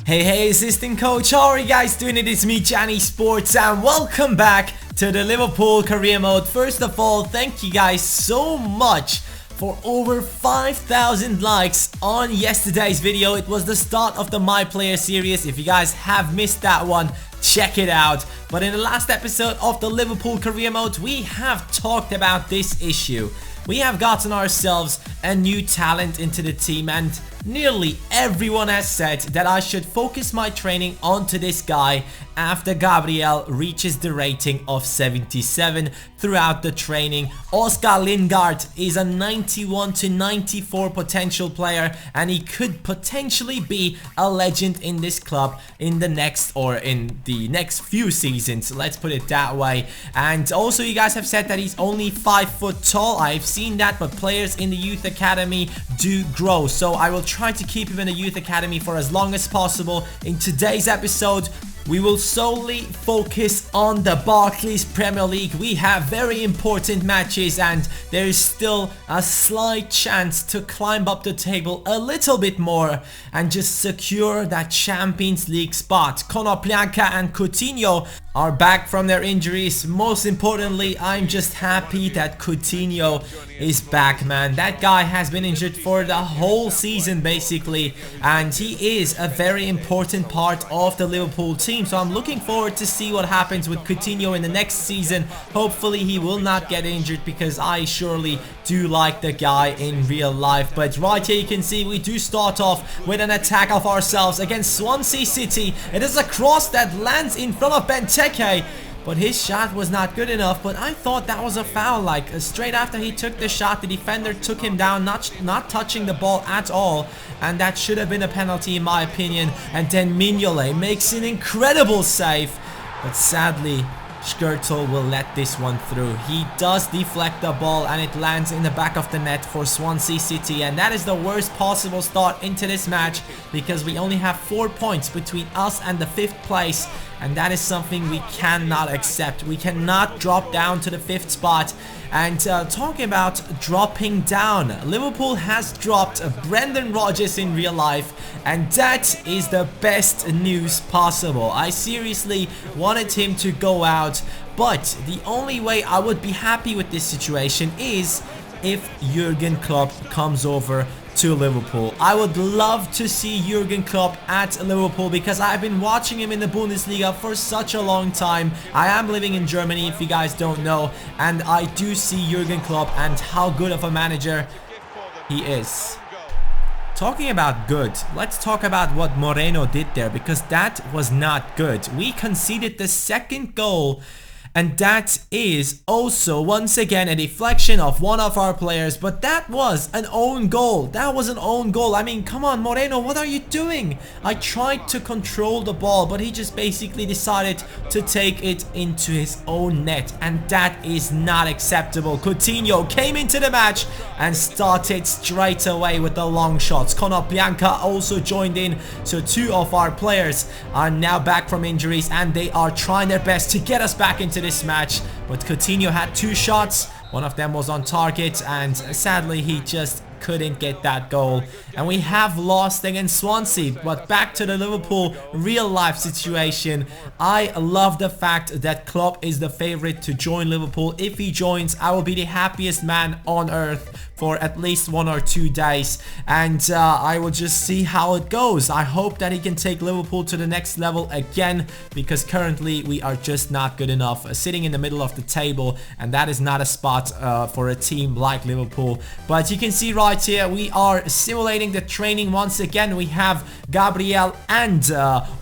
Hey, assistant coach, how are you guys doing? It is me, CaniSports, and welcome back to the Liverpool Career Mode. First of all, thank you guys so much for over 5,000 likes on yesterday's video. It was the start of the My Player series. If you guys have missed that one, check it out. But in the last episode of the Liverpool Career Mode, we have talked about this issue. We have gotten ourselves a new talent into the team, and nearly everyone has said that I should focus my training onto this guy after Gabriel reaches the rating of 77 throughout the training. Oscar Lingard is a 91 to 94 potential player, and he could potentially be a legend in this club in the next few seasons, let's put it that way. And also, you guys have said that he's only 5 foot tall. I've seen that, but players in the youth academy do grow, so I will try to keep him in the youth academy for as long as possible. In today's episode, we will solely focus on the Barclays Premier League. We have very important matches, and there is still a slight chance to climb up the table a little bit more and just secure that Champions League spot. Konoplyanka and Coutinho are back from their injuries. Most importantly, I'm just happy that Coutinho is back, man. That guy has been injured for the whole season basically, and he is a very important part of the Liverpool team. So I'm looking forward to see what happens with Coutinho in the next season. Hopefully he will not get injured, because I surely do like the guy in real life. But right here you can see we do start off with an attack of ourselves against Swansea City. It is a cross that lands in front of Benteke, but his shot was not good enough. But I thought that was a foul. Like, straight after he took the shot, the defender took him down, not touching the ball at all, and that should have been a penalty in my opinion. And then Mignolet makes an incredible save, but sadly Skrtel will let this one through. He does deflect the ball, and it lands in the back of the net for Swansea City, and that is the worst possible start into this match, because we only have 4 points between us and the 5th place, and that is something we cannot accept. We cannot drop down to the 5th spot. And talking about dropping down, Liverpool has dropped Brendan Rodgers in real life, and that is the best news possible. I seriously wanted him to go out, but the only way I would be happy with this situation is if Jurgen Klopp comes over to Liverpool. I would love to see Jurgen Klopp at Liverpool, because I've been watching him in the Bundesliga for such a long time. I am living in Germany, if you guys don't know, and I do see Jurgen Klopp and how good of a manager he is. Talking about good, let's talk about what Moreno did there, because that was not good. We conceded the second goal, and that is also once again a deflection of one of our players, but that was an own goal. That was an own goal. I mean, come on, Moreno, what are you doing? I tried to control the ball, but he just basically decided to take it into his own net, and that is not acceptable. Coutinho came into the match and started straight away with the long shots. Konoplyanka also joined in, so 2 of our players are now back from injuries, and they are trying their best to get us back into this match. But Coutinho had 2 shots, one of them was on target, and sadly he just couldn't get that goal, and we have lost against Swansea. But back to the Liverpool real life situation, I love the fact that Klopp is the favorite to join Liverpool. If he joins, I will be the happiest man on earth for at least 1 or 2 days, and I will just see how it goes. I hope that he can take Liverpool to the next level again, because currently we are just not good enough, sitting in the middle of the table, and that is not a spot for a team like Liverpool. But you can see right here we are simulating the training once again. We have Gabriel and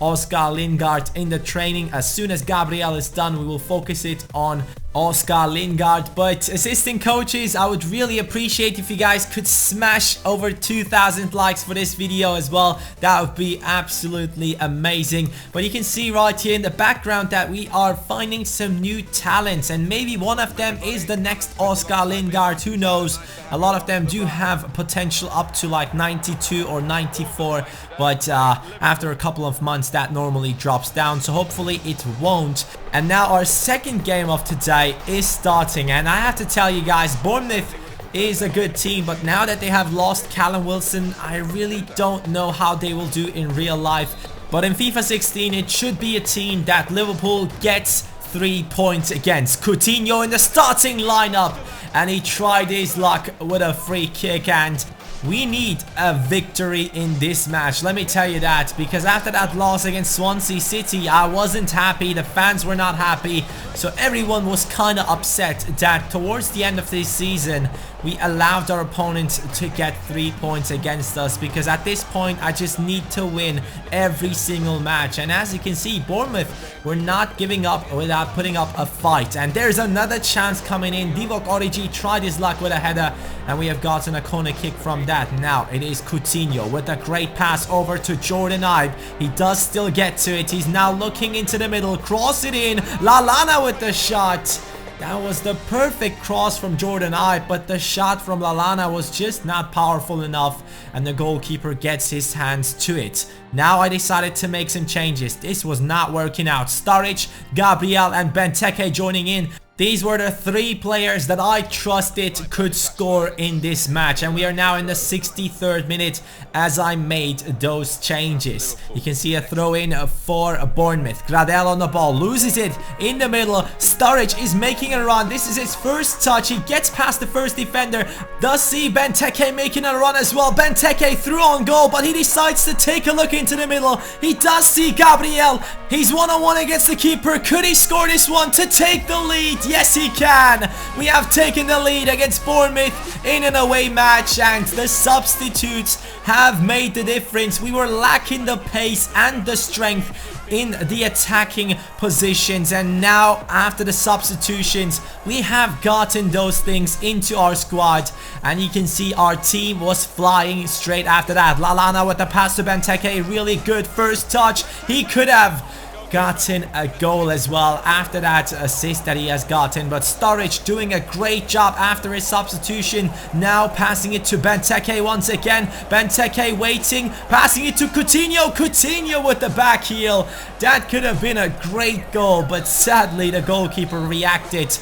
Oscar Lingard in the training. As soon as Gabriel is done, we will focus it on Oscar Lingard. But assistant coaches, I would really appreciate if you guys could smash over 2,000 likes for this video as well. That would be absolutely amazing. But you can see right here in the background that we are finding some new talents, and maybe one of them is the next Oscar Lingard. Who knows? A lot of them do have potential up to like 92 or 94, but after a couple of months that normally drops down, so hopefully it won't. And now our second game of today is starting, and I have to tell you guys, Bournemouth is a good team, but now that they have lost Callum Wilson, I really don't know how they will do in real life. But in FIFA 16, it should be a team that Liverpool gets 3 points against. Coutinho in the starting lineup, and he tried his luck with a free kick, and we need a victory in this match, let me tell you that, because after that loss against Swansea City, I wasn't happy, the fans were not happy, so everyone was kind of upset that towards the end of this season, we allowed our opponent to get 3 points against us, because at this point, I just need to win every single match. And as you can see, Bournemouth were not giving up without putting up a fight. And there's another chance coming in. Divock Origi tried his luck with a header, and we have gotten a corner kick from that. Now it is Coutinho with a great pass over to Jordan Ibe. He does still get to it. He's now looking into the middle, cross it in. Lallana with the shot. That was the perfect cross from Jordan Ibe, but the shot from Lallana was just not powerful enough, and the goalkeeper gets his hands to it. Now I decided to make some changes. This was not working out. Sturridge, Gabriel and Benteke joining in. These were the 3 players that I trusted could score in this match, and we are now in the 63rd minute as I made those changes. You can see a throw in for Bournemouth. Gradel on the ball, loses it in the middle. Sturridge is making a run. This is his first touch. He gets past the first defender. Does see Benteke making a run as well. Benteke through on goal, but he decides to take a look into the middle. He does see Gabriel. He's one-on-one against the keeper. Could he score this one to take the lead? Yes, he can. We have taken the lead against Bournemouth in an away match, and the substitutes have made the difference. We were lacking the pace and the strength in the attacking positions, and now after the substitutions we have gotten those things into our squad, and you can see our team was flying straight after that. Lallana with the pass to Benteke, really good first touch. He could have gotten a goal as well after that assist that he has gotten, but Sturridge doing a great job after his substitution. Now passing it to Benteke once again. Benteke waiting, passing it to Coutinho. Coutinho with the back heel. That could have been a great goal, but sadly the goalkeeper reacted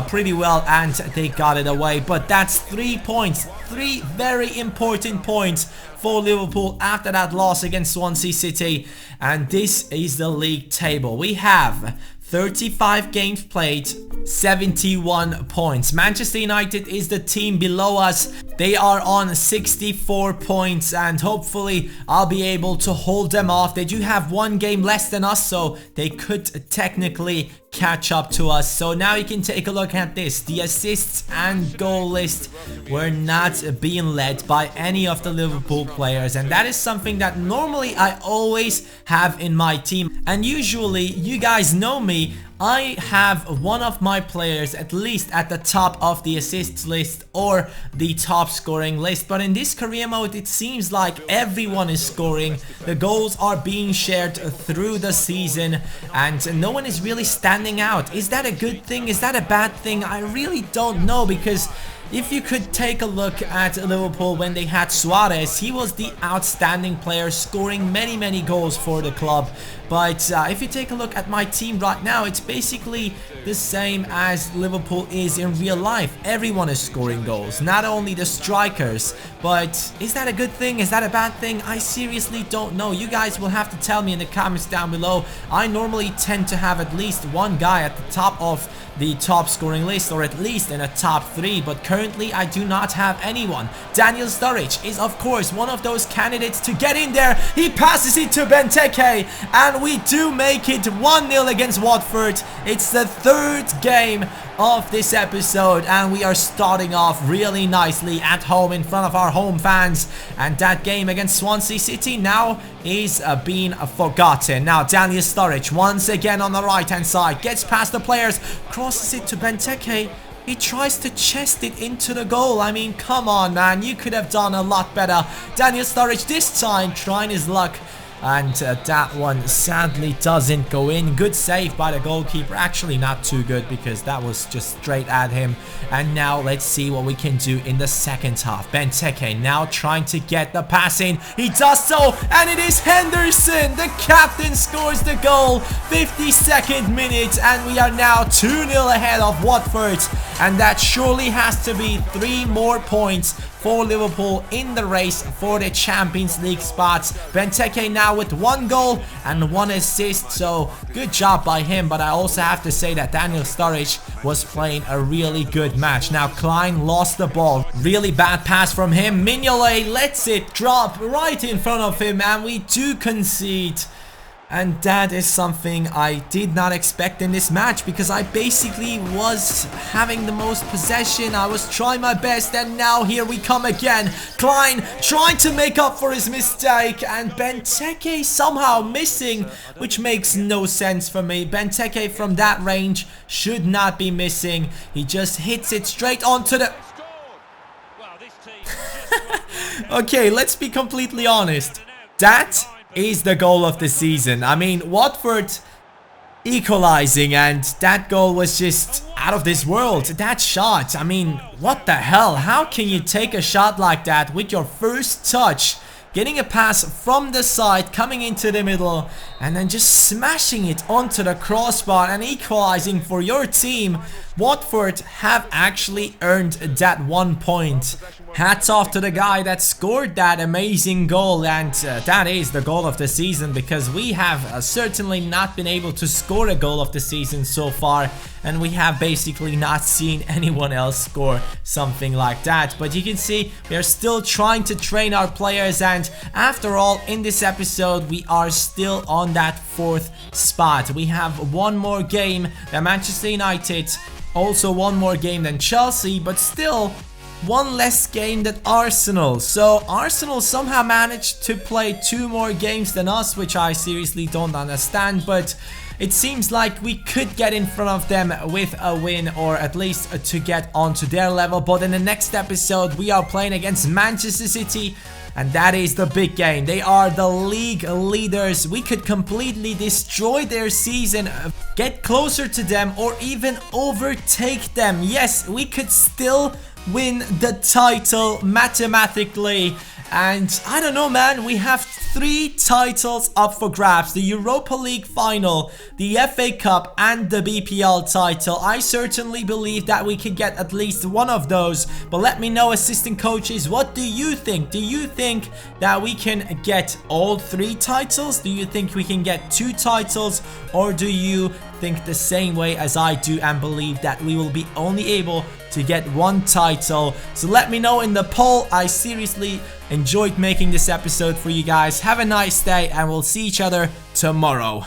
pretty well and they got it away. But that's 3 points, 3 very important points for Liverpool after that loss against Swansea City, and this is the league table. We have 35 games played, 71 points. Manchester United is the team below us. They are on 64 points, and hopefully I'll be able to hold them off. They do have 1 game less than us, so they could technically catch up to us. So now you can take a look at this. The assists and goal list were not being led by any of the Liverpool players, and that is something that normally I always have in my team. And usually, you guys know me, I have one of my players at least at the top of the assists list or the top scoring list, but in this career mode it seems like everyone is scoring. The goals are being shared through the season and no one is really standing out. Is that a good thing? Is that a bad thing? I really don't know, because if you could take a look at Liverpool when they had Suarez, he was the outstanding player, scoring many goals for the club. But if you take a look at my team right now, it's basically the same as Liverpool is in real life. Everyone is scoring goals, not only the strikers. But is that a good thing? Is that a bad thing? I seriously don't know. You guys will have to tell me in the comments down below. I normally tend to have at least one guy at the top of the top scoring list, or at least in a top 3, but currently I do not have anyone. Daniel Sturridge is of course one of those candidates to get in there. He passes it to Benteke and we do make it 1-0 against Watford. It's the 3rd game of this episode and we are starting off really nicely at home in front of our home fans, and that game against Swansea City now is being forgotten. Now Daniel Sturridge once again on the right hand side, gets past the players, crosses it to Benteke. He tries to chest it into the goal. I mean, come on man, you could have done a lot better. Daniel Sturridge this time trying his luck, and that one sadly doesn't go in. Good save by the goalkeeper. Actually not too good, because that was just straight at him. And now let's see what we can do in the second half. Benteke now trying to get the pass in. He does so, and it is Henderson. The captain scores the goal. 52nd minute, and we are now 2-0 ahead of Watford. and that surely has to be 3 more points for Liverpool in the race for the Champions League spots. Benteke now with 1 goal and 1 assist, so good job by him. But I also have to say that Daniel Sturridge was playing a really good match. Now Klein lost the ball, really bad pass from him. Mignolet lets it drop right in front of him, and we do concede. And that is something I did not expect in this match, because I basically was having the most possession. I was trying my best, and now here we come again. Klein trying to make up for his mistake, and Benteke somehow missing, which makes no sense for me. Benteke from that range should not be missing. He just hits it straight onto the... Okay, let's be completely honest. That is the goal of the season. I mean, Watford equalizing, and that goal was just out of this world. That shot, I mean, what the hell? How can you take a shot like that with your first touch? Getting a pass from the side, coming into the middle, and then just smashing it onto the crossbar and equalizing for your team. Watford have actually earned that 1 point. Hats off to the guy that scored that amazing goal, and that is the goal of the season, because we have certainly not been able to score a goal of the season so far, and we have basically not seen anyone else score something like that. But you can see we are still trying to train our players, and after all, in this episode we are still on that 4th spot. We have 1 more game than Manchester United, also 1 more game than Chelsea, but still 1 less game than Arsenal. So Arsenal somehow managed to play 2 more games than us, which I seriously don't understand, but it seems like we could get in front of them with a win, or at least to get onto their level. But in the next episode we are playing against Manchester City, and that is the big game. They are the league leaders. We could completely destroy their season, get closer to them, or even overtake them. Yes, we could still win the title mathematically. And I don't know, man, we have 3 titles up for grabs: the Europa League final, the FA Cup, and the BPL title. I certainly believe that we can get at least 1 of those. But let me know, assistant coaches, what do you think? Do you think that we can get all 3 titles? Do you think we can get 2 titles? Or do you think the same way as I do and believe that we will be only able to get 1 title? So let me know in the poll. I seriously enjoyed making this episode for you guys. Have a nice day, and we'll see each other tomorrow.